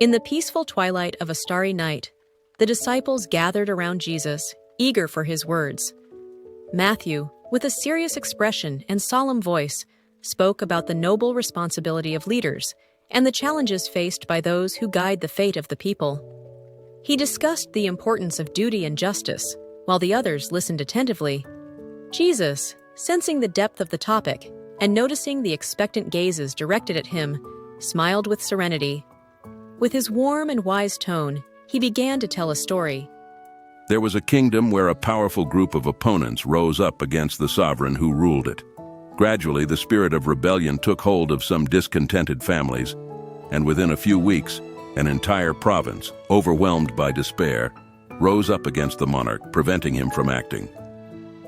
In the peaceful twilight of a starry night, the disciples gathered around Jesus, eager for his words. Matthew, with a serious expression and solemn voice, spoke about the noble responsibility of leaders and the challenges faced by those who guide the fate of the people. He discussed the importance of duty and justice, while the others listened attentively. Jesus, sensing the depth of the topic and noticing the expectant gazes directed at him, smiled with serenity. With his warm and wise tone, he began to tell a story. There was a kingdom where a powerful group of opponents rose up against the sovereign who ruled it. Gradually, the spirit of rebellion took hold of some discontented families, and within a few weeks, an entire province, overwhelmed by despair, rose up against the monarch, preventing him from acting.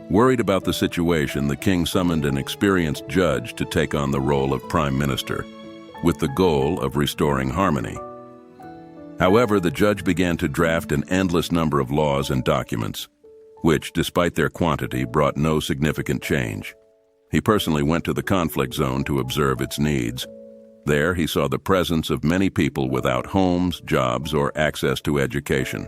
Worried about the situation, the king summoned an experienced judge to take on the role of prime minister, with the goal of restoring harmony. However, the judge began to draft an endless number of laws and documents, which, despite their quantity, brought no significant change. He personally went to the conflict zone to observe its needs. There, he saw the presence of many people without homes, jobs, or access to education.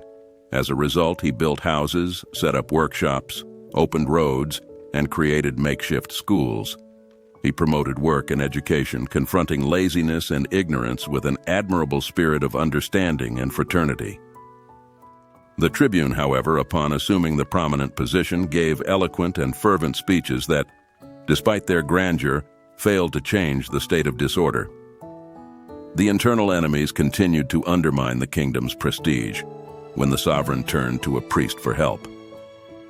As a result, he built houses, set up workshops, opened roads, and created makeshift schools. He promoted work and education, confronting laziness and ignorance with an admirable spirit of understanding and fraternity. The tribune, however, upon assuming the prominent position, gave eloquent and fervent speeches that, despite their grandeur, failed to change the state of disorder. The internal enemies continued to undermine the kingdom's prestige when the sovereign turned to a priest for help.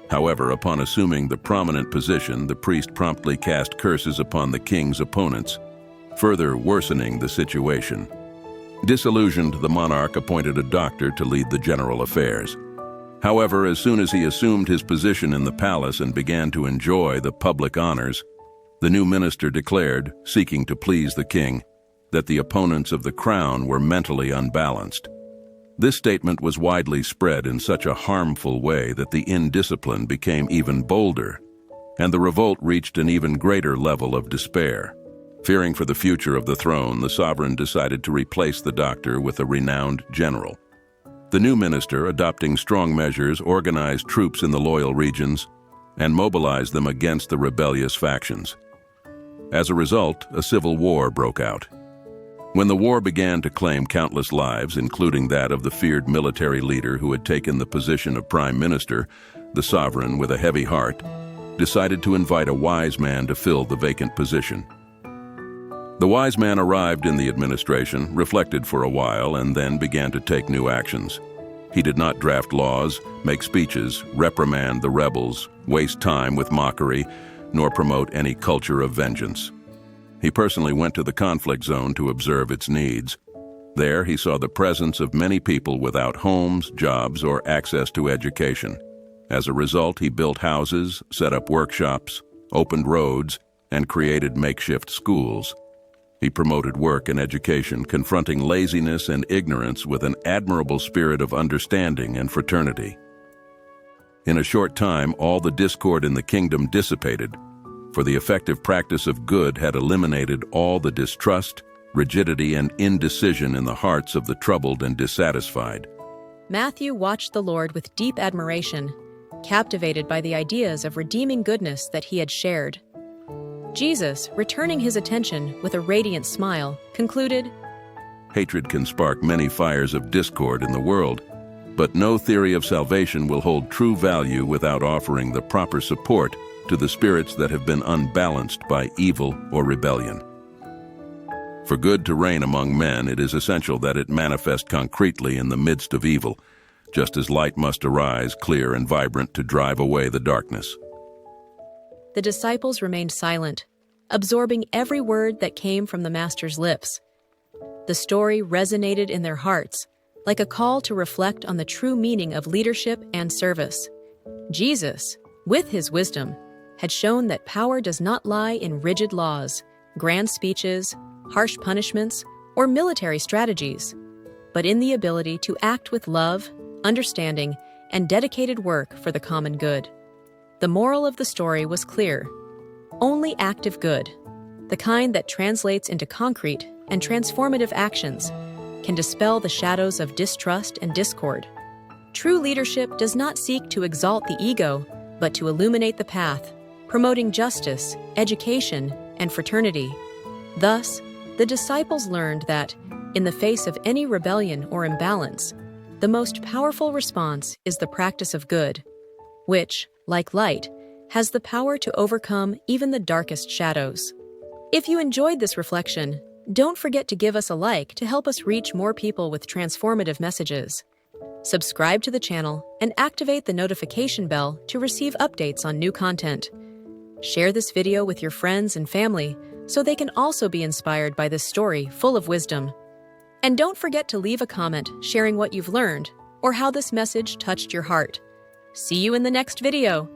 However, upon assuming the prominent position, the priest promptly cast curses upon the king's opponents, further worsening the situation. Disillusioned, the monarch appointed a doctor to lead the general affairs. However, as soon as he assumed his position in the palace and began to enjoy the public honors, the new minister declared, seeking to please the king, that the opponents of the crown were mentally unbalanced. This statement was widely spread in such a harmful way that the indiscipline became even bolder, and the revolt reached an even greater level of despair. Fearing for the future of the throne, the sovereign decided to replace the doctor with a renowned general. The new minister, adopting strong measures, organized troops in the loyal regions and mobilized them against the rebellious factions. As a result, a civil war broke out. When the war began to claim countless lives, including that of the feared military leader who had taken the position of prime minister, the sovereign, with a heavy heart, decided to invite a wise man to fill the vacant position. The wise man arrived in the administration, reflected for a while, and then began to take new actions. He did not draft laws, make speeches, reprimand the rebels, waste time with mockery, nor promote any culture of vengeance. He personally went to the conflict zone to observe its needs. There, he saw the presence of many people without homes, jobs, or access to education. As a result, he built houses, set up workshops, opened roads, and created makeshift schools. He promoted work and education, confronting laziness and ignorance with an admirable spirit of understanding and fraternity. In a short time, all the discord in the kingdom dissipated, for the effective practice of good had eliminated all the distrust, rigidity, and indecision in the hearts of the troubled and dissatisfied. Matthew watched the Lord with deep admiration, captivated by the ideas of redeeming goodness that he had shared. Jesus, returning his attention with a radiant smile, concluded, Hatred can spark many fires of discord in the world, but no theory of salvation will hold true value without offering the proper support to the spirits that have been unbalanced by evil or rebellion. For good to reign among men, it is essential that it manifest concretely in the midst of evil, just as light must arise clear and vibrant to drive away the darkness. The disciples remained silent, absorbing every word that came from the Master's lips. The story resonated in their hearts, like a call to reflect on the true meaning of leadership and service. Jesus, with his wisdom, had shown that power does not lie in rigid laws, grand speeches, harsh punishments, or military strategies, but in the ability to act with love, understanding, and dedicated work for the common good. The moral of the story was clear. Only active good, the kind that translates into concrete and transformative actions, can dispel the shadows of distrust and discord. True leadership does not seek to exalt the ego, but to illuminate the path, promoting justice, education, and fraternity. Thus, the disciples learned that, in the face of any rebellion or imbalance, the most powerful response is the practice of good, which, like light, has the power to overcome even the darkest shadows. If you enjoyed this reflection, don't forget to give us a like to help us reach more people with transformative messages. Subscribe to the channel and activate the notification bell to receive updates on new content. Share this video with your friends and family so they can also be inspired by this story full of wisdom. And don't forget to leave a comment sharing what you've learned or how this message touched your heart. See you in the next video.